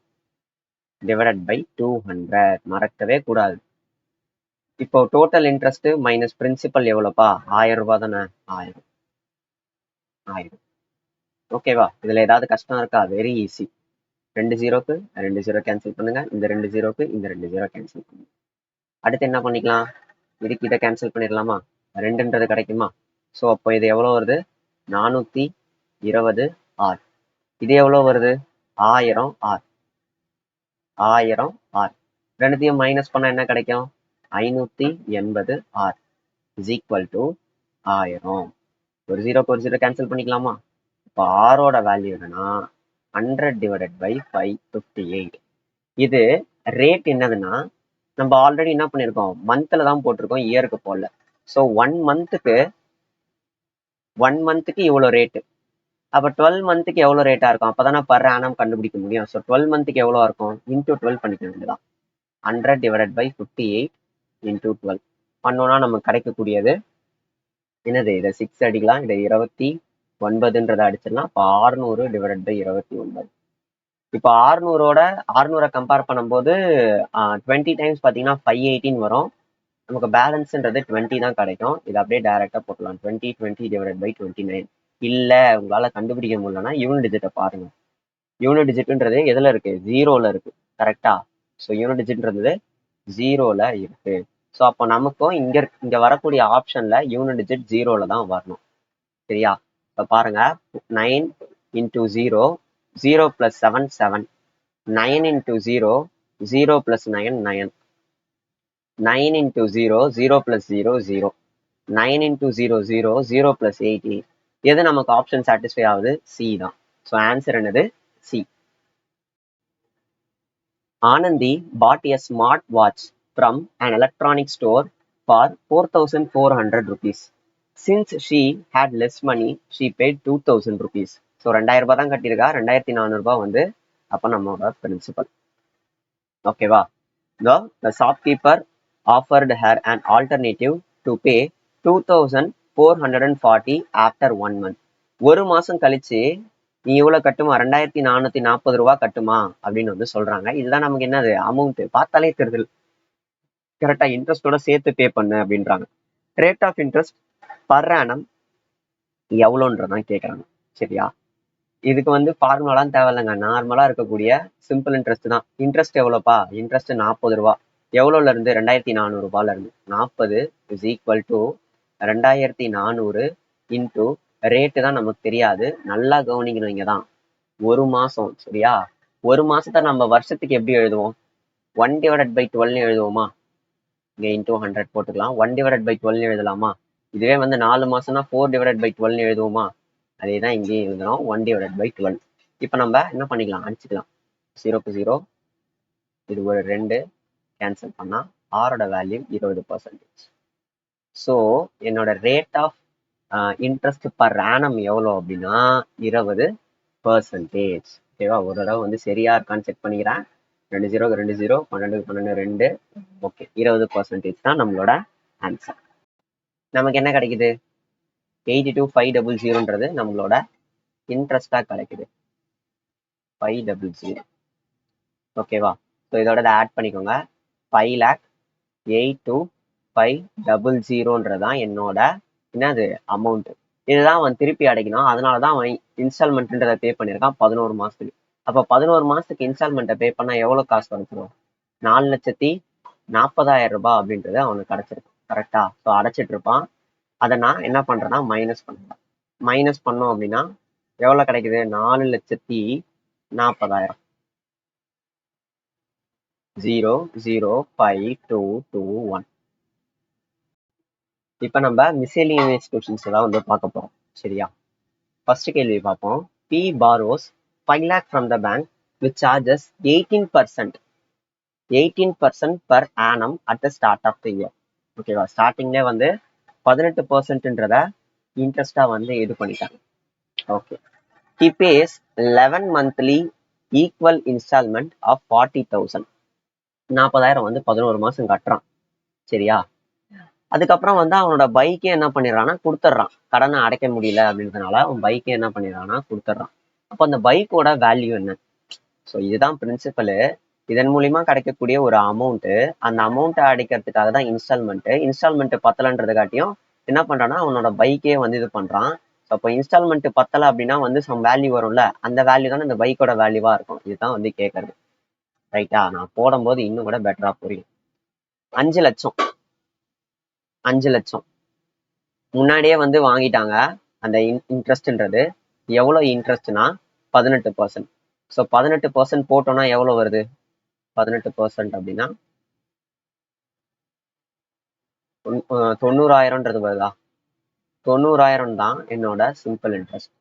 S1: டிவைடட் பை 200. மறக்கவே கூடாது. இப்போ டோட்டல் இன்ட்ரெஸ்ட் மைனஸ் பிரின்சிபல் எவ்வளோப்பா? 1000 ரூபாய் தானே? 1000. ஓகேவா? இதுல ஏதாவது கஷ்டம் இருக்கா? Very easy. 2 ஜீரோக்கு 2 ஜீரோ கேன்சல் பண்ணுங்க, இந்த 2 ஜீரோக்கு இந்த 2 ஜீரோ கேன்சல் பண்ணுங்க. அடுத்து என்ன பண்ணிக்கலாம்? இதுக்கு இதை கேன்சல் பண்ணிடலாமா? 2ன்றது கிடைக்குமா? ஸோ அப்போ இது எவ்வளோ வருது? 420 ஆர். இது எவ்வளோ வருது? 1000 ஆர். 1000 ஆர். ரெண்டுத்தையும் மைனஸ் பண்ணா என்ன கிடைக்கும்? 580 ஆர் இஸ் ஈக்குவல் டு 1000. ஒரு ஜீரோக்கு ஒரு ஜீரோ கேன்சல் பண்ணிக்கலாமா? இப்போ ஆரோட வேல்யூ என்னன்னா 100 டிவைடட் பை 558. இது ரேட் என்னதுன்னா நம்ம ஆல்ரெடி என்ன பண்ணியிருக்கோம்? மந்த்ல தான் போட்டிருக்கோம், இயருக்கு போடல. ஸோ 1 மந்த்துக்கு இவ்வளோ ரேட்டு. அப்போ 12 மந்த்துக்கு எவ்வளோ ரேட்டா இருக்கும்? அப்பதானே பர் ஆனம் கண்டுபிடிக்க முடியும். ஸோ 12 மந்த்துக்கு எவ்வளோ இருக்கும்? இன்டூ 12 பண்ணிக்க வேண்டியதான். 100 டிவைடட் பை 58 இன்டூ 12 பண்ணோம்னா நமக்கு கிடைக்கக்கூடியது என்னது? இதை 6 அடிக்கலாம், இதை 29ன்றதை அடிச்சிடலாம். அப்போ 600 டிவைடட் பை 29. இப்போ 600 கம்பேர் பண்ணும்போது 20 டைம்ஸ் பார்த்தீங்கன்னா 518 வரும். நமக்கு பேலன்ஸ்ன்றது 20 தான் கிடைக்கும். இது அப்படியே டைரக்டா போட்டலாம். 20 டிவைடட் பை 29. இல்ல உங்களால கண்டுபிடிக்க முடியலன்னா யூனிட் டிஜிட்டை பாருங்க. யூனிட் டிஜிட்ன்றது எதுல இருக்கு? 0ல இருக்கு. கரெக்டா? ஸோ யூனிட் டிஜிட்ன்றது 0ல இருக்கு. ஸோ அப்போ நமக்கும் இங்க வரக்கூடிய ஆப்ஷன்ல யூனிட் டிஜிட் 0ல தான் வரணும். சரியா? இப்போ பாருங்க, 9 into 0, 0 plus 7 7, 9 into 0, 0 plus 9 9, 9 into 0, 0 plus 0, 0. 9 into 0, 0, 0 plus 8, 8. எது நமக்கு ஆப்ஷன் சாட்டிஸ்ஃபை ஆகுது? சி தான். ஸோ ஆன்சர் என்னது? C. Anandi bought a smart watch from an electronic store for 4,400 rupees. Since she had less money, she paid 2,000 rupees. So 2000 ரூபாய் தான் கட்டியிருக்கா. 2400 ரூபாய் வந்து அப்போ நம்மளோட பிரின்சிபல். ஓகேவா? The shopkeeper offered her an alternative to pay 2,440 after 1 month. ஒரு மாசம் கழிச்சு நீ இவ்வளவு கட்டுமா? 2440 ரூபாய் கட்டுமா அப்படின்னு வந்து சொல்றாங்க. இதுதான் நமக்கு என்னது? அமௌண்ட் பார்த்தாலே தெரியுது. கரெக்டா இன்ட்ரெஸ்டோட சேர்த்து பே பண்ணு அப்படின்றாங்க. Rate of interest per annum எவ்வளோன்றதான் கேட்கறாங்க. சரியா? இதுக்கு வந்து ஃபார்முலாலாம் தேவையில்லைங்க. நார்மலா இருக்கக்கூடிய சிம்பிள் இன்ட்ரெஸ்ட் தான். இன்ட்ரெஸ்ட் எவ்வளோப்பா? இன்ட்ரெஸ்ட் 40 ரூபா. எவ்வளோல இருந்து? 2400 ரூபாயில இருந்து. 40 is equal to 2400 into rate தான் நமக்கு தெரியாது. நல்லா கவனிக்கணும் இங்க தான். ஒரு மாசம். சரியா? ஒரு மாசத்தை நம்ம வருஷத்துக்கு எப்படி எழுதுவோம்? 1 டிவைடட் பை 12 எழுதுவோமா? இங்க இன்டூ 100 போட்டுக்கலாம். 1 டிவைடட் பை 12 எழுதலாமா? இதுவே வந்து 4 மாசம்னா 4 டிவைடட் பை 12 எழுதுவோமா? அதே தான் இங்கேயும் எழுதுறோம். 1 டிவைடட் பை 12. இப்போ நம்ம என்ன பண்ணிக்கலாம்? அடிச்சுக்கலாம். 0க்கு 0, இது ஒரு 2 கேன்சல் பண்ணா ஆரோட வேல்யூ 20%. ஸோ என்னோட rate of interest per annum எவ்வளோ அப்படின்னா 20%. ஓகேவா? ஒரு தடவை வந்து சரியா இருக்கான்னு செக் பண்ணிக்கிறேன். 2 0க்கு 2 0, 12க்கு 12 2. ஓகே, 20% தான் நம்மளோட ஆன்சர். நமக்கு என்ன கிடைக்குது? 82,500ன்றது நம்மளோட இன்ட்ரெஸ்டா கிடைக்குது. 500. ஓகேவா? ஸோ இதோட ஆட் பண்ணிக்கோங்க. 5,08,2500ன்றதான் என்னோட என்னது அமௌண்ட். இதுதான் அவன் திருப்பி அடைக்கணும். அதனாலதான் அவன் இன்ஸ்டால்மெண்ட்ன்றதை பே பண்ணியிருக்கான் 11 மாசத்துக்கு. அப்போ 11 மாசத்துக்கு இன்ஸ்டால்மெண்ட்டை பே பண்ணா எவ்வளவு காசு கிடைச்சிடும்? 4,40,000 ரூபாய் அப்படின்றது அவனுக்கு கிடைச்சிருக்கும். கரெக்டா? ஸோ அடைச்சிட்டு இருப்பான். அதை நான் என்ன பண்றேன்னா மைனஸ் பண்றேன். மைனஸ் பண்ணோம் அப்படின்னா எவ்வளவு கிடைக்குது? 4,40,000. 0 0 5 2 2 1. இப்போ நம்ம மிஸ்செலினியஸ் கொஸ்டின்ஸ் தான் வந்து பார்க்க போறோம். சரியா? ஃபர்ஸ்ட் கேள்வி பார்ப்போம். P borrows 5 lakh from the bank which charges 18% per annum at the start of the year. ஓகேவா? ஸ்டார்டிங்ல வந்து 18%ன்றத இன்ட்ரெஸ்டா வந்து இது பண்ணிட்டாங்க. Okay. He pays 11 monthly equal installment of 40,000. 40,000 வந்து 11 மாசம் கட்டுறான். சரியா? அதுக்கப்புறம் வந்து அவனோட பைக்கே என்ன பண்ணிடுறான்னா கொடுத்துட்றான். கடனை அடைக்க முடியல அப்படின்றதுனால அவன் பைக்கே என்ன பண்ணிடுறான்னா கொடுத்துட்றான். அப்போ அந்த பைக்கோட வேல்யூ என்ன? ஸோ இதுதான் பிரின்சிபலு. இதன் மூலியமா கிடைக்கக்கூடிய ஒரு அமௌண்ட்டு, அந்த அமௌண்ட்டை அடைக்கிறதுக்காக தான் இன்ஸ்டால்மெண்ட் பத்தலைன்றதுக்காட்டியும் என்ன பண்றான்னா அவனோட பைக்கே வந்து இது பண்றான். ஸோ அப்போ இன்ஸ்டால்மெண்ட் பத்தலை அப்படின்னா வந்து சம் வேல்யூ வரும்ல, அந்த வேல்யூ தானே இந்த பைக்கோட வேல்யூவா இருக்கும். இதுதான் வந்து கேட்கறது. ரைட்டா? நான் போடும்போது இன்னும் கூட பெட்டரா புரியும். 5 லட்சம் 5 லட்சம் முன்னாடியே வந்து வாங்கிட்டாங்க. அந்த இன்ட்ரெஸ்ட்ன்றது எவ்வளோ இன்ட்ரெஸ்ட்னா 18%. ஸோ 18% போட்டோம்னா எவ்வளோ வருது? 18% அப்படின்னா 90,000ன்றது வருதா? 90,000 தான் என்னோட சிம்பிள் இன்ட்ரெஸ்ட்.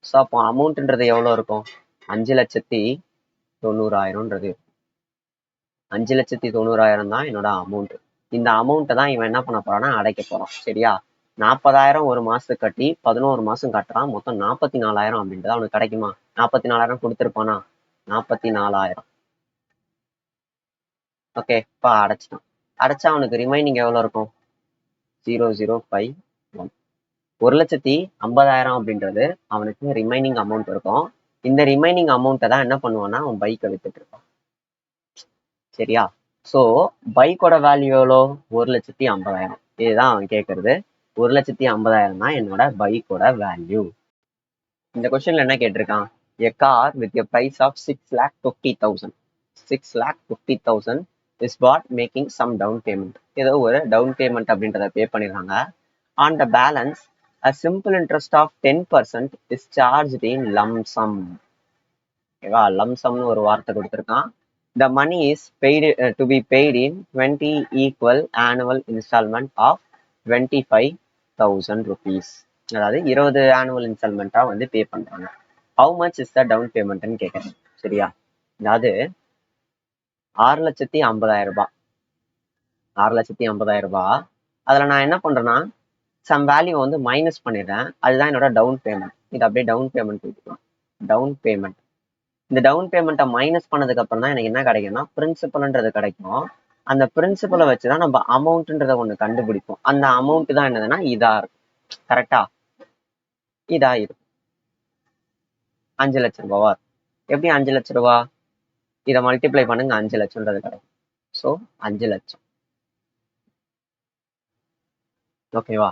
S1: ஸோ அப்போ அமௌண்ட்ன்றது எவ்வளோ இருக்கும்? 5,90,000ன்றது. 5,90,000 தான் என்னோட அமௌண்ட். இந்த அமௌண்ட்டை தான் இவன் என்ன பண்ண போறான்னா அடைக்க போறான். சரியா? 40,000 ஒரு மாசத்துக்கு கட்டி 11 மாசம் கட்டுறான். மொத்தம் 44,000 அப்படின்றது அவனுக்கு கிடைக்குமா? 44,000 கொடுத்துருப்பானா? 44,000. ஓகே, இப்போ அடைச்சிட்டான். அடைச்சா அவனுக்கு ரிமைனிங் எவ்வளோ இருக்கும்? 0,051. 1,50,000 அப்படின்றது அவனுக்கு ரிமைனிங் அமௌண்ட் இருக்கும். இந்த ரிமைனிங் அமௌண்ட்டை தான் என்ன பண்ணுவான்னா அவன் பைக்கை வித்துட்டு இருப்பான். சரியா? ஸோ பைக்கோட வேல்யூ எவ்வளோ? 1,50,000. இதுதான் அவன் கேட்கறது. 1,50,000 தான் என்னோட பைக்கோட வேல்யூ. இந்த கொஸ்டின்ல என்ன கேட்டிருக்கான்? A car with a price of 6,50,000. 6,50,000 is bought making some down payment. ஏதோ ஒரு டவுன் பேமெண்ட் அப்படின்றத பே பண்ணிடுறாங்க. On the balance, a simple interest of 10% is charged in lump sum. ஓகேவா? lump sumனு ஒரு வார்த்தை கொடுத்துருக்கான். The money is paid to be paid in 20 equal annual installment of 25,000 rupees. அதாவது 20 annual இன்ஸ்டால்மெண்ட்டா வந்து பே பண்றாங்க. How much is the down பேமெண்ட்னு கேட்கறேன். சரியா? அதாவது 6,50,000 ரூபாய். 6,50,000 ரூபாய். அதுல நான் என்ன பண்றேன்னா சம் வேல்யூ வந்து மைனஸ் பண்ணிடுறேன். அதுதான் என்னோட டவுன் பேமெண்ட். இது அப்படியே டவுன் பேமெண்ட் கொடுத்துக்கலாம். Down payment. இந்த டவுன் பேமெண்ட்டை மைனஸ் பண்ணதுக்கு அப்புறம் தான் எனக்கு என்ன கிடைக்கும்னா பிரின்சிபல்ன்றது கிடைக்கும். அந்த பிரின்சிபலை வச்சுதான் நம்ம அமௌண்ட்ன்றதை ஒண்ணு கண்டுபிடிப்போம். அந்த அமௌண்ட் தான் என்னதுன்னா இதா இருக்கும். கரெக்டா? இதா இருக்கும். 5 லட்சம் ரூபாவா? எப்படி 5 லட்சம் ரூபா? இதை மல்டிப்ளை பண்ணுங்க, 5 லட்சம்ன்றது கிடைக்கும். ஸோ 5 லட்சம். ஓகேவா?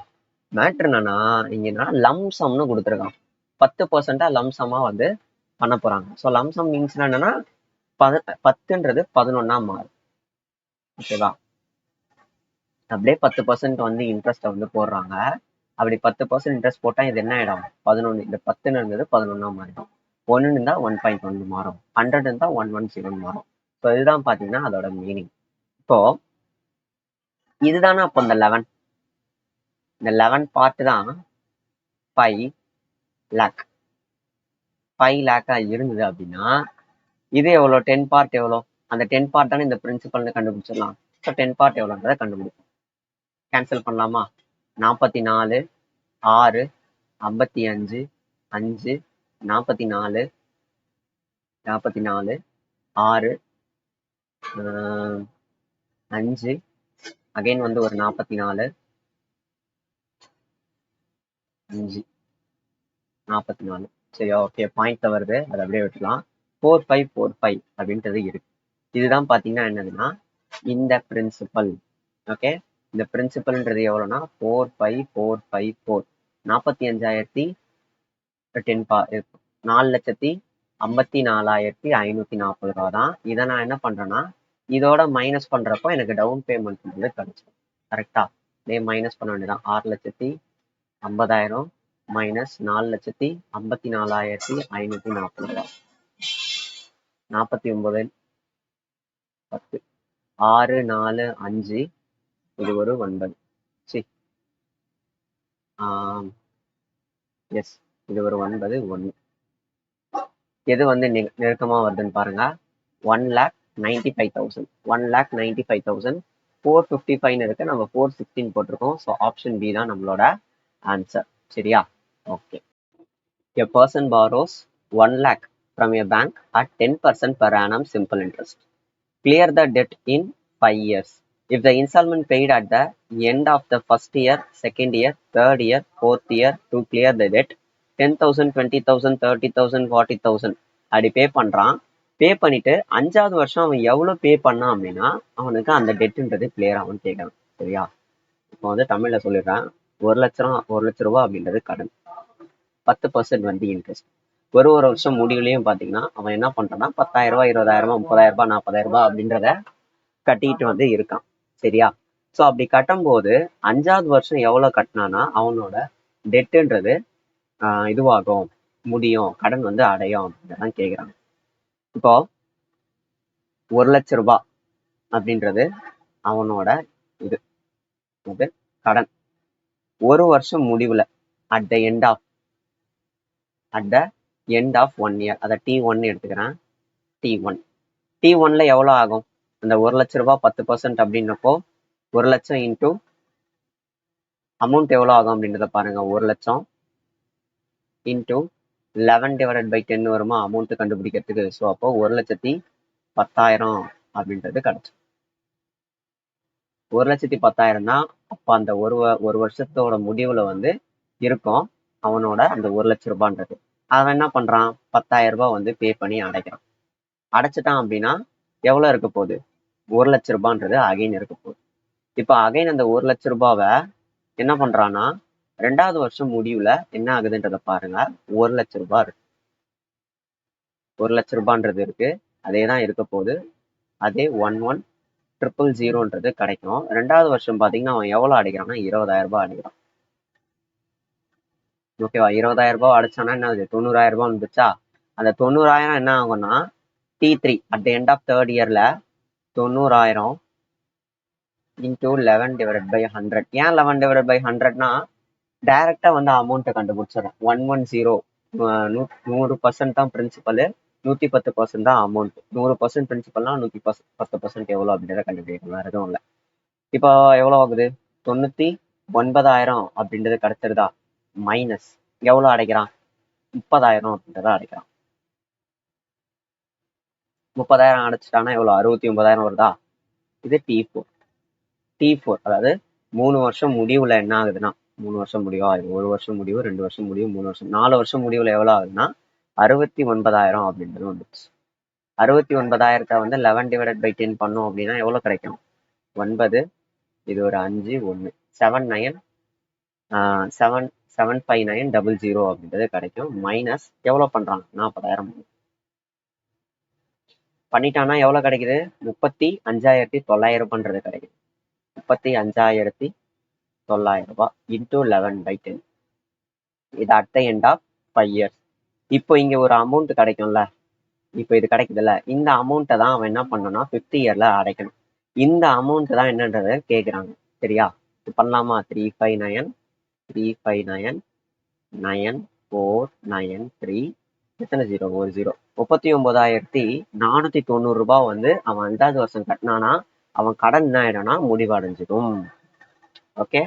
S1: மேட்ரு என்னன்னா இங்க லம்சம்னு கொடுத்துருக்கான். 10% லம்சமா வந்து பண்ண போறாங்க. ஸோ லம்சம் மீன்ஸ் என்னன்னா 10ன்றது 11 மாறும். ஓகேவா? அப்படியே 10% வந்து இன்ட்ரெஸ்ட் வந்து போடுறாங்க. அப்படி 10% இன்ட்ரெஸ்ட் போட்டா இது என்ன ஆயிடும்? 11. இந்த 10ன்னு இருந்தது 11 மாறிடும். 1 இருந்தா 1.1 மாறும். 100 இருந்தா 110 மாறும். ஸோ இதுதான் பாத்தீங்கன்னா அதோட மீனிங். இப்போ இதுதானே அப்போ இந்த 11. இந்த 11 பார்ட் தான் 5 lakh. 5 lakh இருந்தது அப்படின்னா இது எவ்வளோ? 10 பார்ட் எவ்வளோ? அந்த 10 பார்ட் தானே இந்த பிரின்சிபல்னு கண்டுபிடிச்சிடலாம். ஸோ 10 பார்ட் எவ்வளோன்றதை கண்டுபிடிப்போம். கேன்சல் பண்ணலாமா? 44 6 55 5 44 44 6 5 அகைன் வந்து ஒரு 44 5 44. சரி, ஓகே, பாயிண்ட் வருது, அதை அப்படியே விட்டுலாம். 4545 அப்படின்றது இருக்கு. இதுதான் பாத்தீங்கன்னா என்னதுன்னா இந்த பிரின்சிபல். ஓகே, இந்த பிரின்சிபல்ன்றது எவ்வளோனா 45454. 45,010 4,54,540 ரூபா தான். இதை நான் என்ன பண்றேன்னா இதோட மைனஸ் பண்றப்போ எனக்கு டவுன் பேமெண்ட் வந்து கிடைச்சிடும். கரெக்டா? மைனஸ் பண்ண வேண்டியதான். 6,50,000 மைனஸ் 4,54,540 ரூபா. 49 10 6 4 5 இது ஒரு 9 சி எஸ் இது ஒரு 9 1 எது வந்து நெருக்கமா வருதுன்னு பாருங்க 1,95,000 1,95,000 455 இருக்கு நம்ம 416 போட்டிருக்கோம் ஸோ ஆப்ஷன் பி தான் நம்மளோட ஆன்சர் சரியா okay a person borrows 1 lakh from a bank at 10% per annum simple interest clear the debt in 5 years if the installment paid at the end of the first year second year third year fourth year to clear the debt 10,000 20,000 30,000 40,000 அப்படி பே பண்றான் பே பண்ணிட்டு 5வது வருஷம் அவன் எவ்வளவு பே பண்ணான் அப்படின்னா அவனுக்கு அந்த டெட்ன்றது கிளியர் ஆகும்னு கேட்கறான் சரியா இப்போ வந்து தமிழ்ல சொல்லிடுறேன் 1 லட்ச ரூபாய் அப்படின்றது கடன் 10% வந்து இன்ட்ரெஸ்ட் ஒரு வருஷம் முடிவுலையும் பாத்தீங்கன்னா அவன் என்ன பண்றான்னா 10,000 ரூபாய் 20,000 30,000 ரூபாய் 40,000 ரூபாய் அப்படின்றத கட்டிட்டு வந்து இருக்கான் சரியா சோ அப்படி கட்டும் போது 5வது வருஷம் எவ்வளவு கட்டினானா அவனோட டெட்ன்றது இதுவாகும் முடியும் கடன் வந்து அடையும் அப்படின்றதான் கேக்குறாங்க இப்போ 1 லட்ச ரூபாய் அப்படின்றது அவனோட இது கடன் ஒரு வருஷம் முடிவுல at the end of 1 year அதை T1 எடுத்துக்கிறேன் T1ல எவ்வளவு ஆகும் அந்த 1 லட்ச ரூபாய் 10% அப்படின்னப்போ 1 லட்சம் இன்டூ அமௌண்ட் எவ்வளவு ஆகும் அப்படின்றத பாருங்க 1 லட்சம் இன்டூ 11/10 வருமா அமௌண்ட் கண்டுபிடிக்கிறதுக்கு ஸோ அப்போ 1,10,000 அப்படின்றது கிடைச்சு 1,10,000 தான் அப்போ அந்த ஒரு வருஷத்தோட முடிவுல வந்து இருக்கும் அவனோட அந்த 1 லட்ச ரூபான்றது அவன் என்ன பண்றான் 10,000 ரூபாய் வந்து பே பண்ணி அடைக்கிறான் அடைச்சிட்டான் அப்படின்னா எவ்வளவு இருக்க போகுது 1 லட்ச ரூபான்றது அகைன் இருக்க போகுது இப்போ அகைன் அந்த 1 லட்ச ரூபாவை என்ன பண்றான்னா 2வது வருஷம் முடிவுல என்ன ஆகுதுன்றத பாருங்க 1 லட்ச ரூபாய் இருக்கு 1 லட்ச ரூபான்றது இருக்கு அதே தான் இருக்க போகுது அதே 11,000 கிடைக்கும் 2வது வருஷம் பாத்தீங்கன்னா அவன் எவ்வளவு அடைக்கிறான்னா 20,000 ரூபாய் அடைக்கிறான் ஓகேவா 20,000 ரூபாய் அடைச்சானா என்ன ஆகுது 90,000 ரூபாய் வந்துச்சா அந்த 90,000 என்ன ஆகும்னா T3 at the end of third இயர்ல 90,000 இன்டூ 11/100 ஏன் 11/100னா டைரக்டா வந்து அமௌண்ட்டை கண்டுபிடிச்சிடும் 110 100% தான் பிரின்சிபல் 110% தான் அமௌண்ட் 100% பிரின்சிபல்னா 110% எவ்வளவு அப்படின்றத கண்டுபிடிக்கணும் வேற எதுவும் இல்லை இப்போ எவ்வளவு ஆகுது 99,000 அப்படின்றது கிடைச்சிருதா மைனஸ் எவ்வளவு அடைக்கிறான் 30,000 அப்படின்றத அடைக்கிறான் 30,000 அடைச்சிட்டானா எவ்வளவு 69,000 வருதா இது T4 அதாவது 3 வருஷம் முடிவுல என்ன ஆகுதுன்னா 3 வருஷம் முடிவா 1 வருஷம் முடிவு 2 வருஷம் முடிவு 3 வருஷம் 4 வருஷம் முடிவுல எவ்வளவு ஆகுதுன்னா 69,000 அப்படின்றது வந்துச்சு 69,000 வந்து 11/10 பண்ணோம் அப்படின்னா எவ்வளவு கிடைக்கும் 9 இது ஒரு 5 1 75900 அப்படின்றது கிடைக்கும் மைனஸ் எவ்வளவு பண்றாங்க 40,000 பண்ணிட்டானா எவ்வளவு கிடைக்குது 35,900 கிடைக்குது 35,900 ரூபாய் இன்டூ 11/10 இது at the end of 5 years இப்போ இங்க ஒரு அமௌண்ட் கிடைக்கும்ல இப்போ இது கிடைக்குதுல்ல இந்த அமௌண்ட்டை தான் அவன் என்ன பண்ணணும்னா 5th இயர்ல அடைக்கணும் இந்த அமௌண்ட் தான் என்னன்றத கேக்குறாங்க சரியா பண்ணலாமா 359,949,493 எத்தனை 0 ஒரு 0 39,490 ரூபாய் வந்து அவன் 5வது வருஷம் கட்டினானா அவன் கடன் என்ன ஆயிடும்னா முடிவடைஞ்சிடும் ஓகே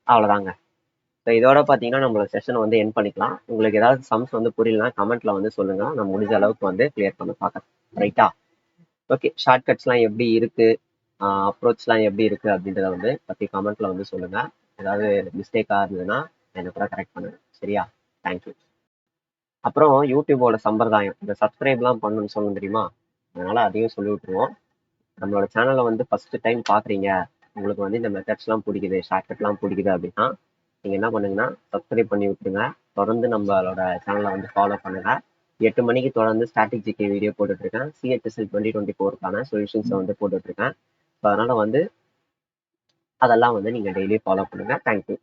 S1: அவ்வளவுதாங்க இதோட பாத்தீங்கன்னா நம்மளோட செஷன் வந்து எண்ட் பண்ணிக்கலாம் உங்களுக்கு ஏதாவது சம்ஸ் வந்து புரியலனா கமெண்ட்ல வந்து சொல்லுங்க நான் முடிஞ்ச அளவுக்கு வந்து கிளியர் பண்ண பாக்கிறேன் ரைட்டா ஓகே ஷார்ட்கட்ஸ்லாம் எப்படி இருக்கு அப்ரோச்லாம் எப்படி இருக்கு அப்படின்றத வந்து பத்தி கமெண்ட்ல வந்து சொல்லுங்க ஏதாவது மிஸ்டேக்கா இருந்ததுன்னா என்ன கூட கரெக்ட் பண்ணுங்க சரியா தேங்க்யூ அப்புறம் யூடியூபோட சம்பிரதாயம் இந்த சப்ஸ்கிரைப்லாம் பண்ணணும்னு சொல்ல தெரியுமா அதனால அதையும் சொல்லி விட்டுருவோம் நம்மளோட சேனலை வந்து ஃபர்ஸ்ட் டைம் பாக்குறீங்க உங்களுக்கு வந்து இந்த மெத்தட்ஸ்லாம் பிடிக்குது ஷார்ட்கட்லாம் பிடிக்குது அப்படின்னா நீங்க என்ன பண்ணுங்கன்னா சப்ஸ்கிரைப் பண்ணி விட்டுருங்க தொடர்ந்து நம்மளோட சேனலை வந்து ஃபாலோ பண்ணுங்க 8 மணிக்கு தொடர்ந்து ஸ்டாட்டிக் ஜிகே வீடியோ போட்டுட்டு இருக்கேன் CHSL 2024க்கான சொல்யூஷன்ஸை வந்து போட்டுட்டு இருக்கேன் அதனால வந்து அதெல்லாம் வந்து நீங்க டெய்லி ஃபாலோ பண்ணுங்க தேங்க்யூ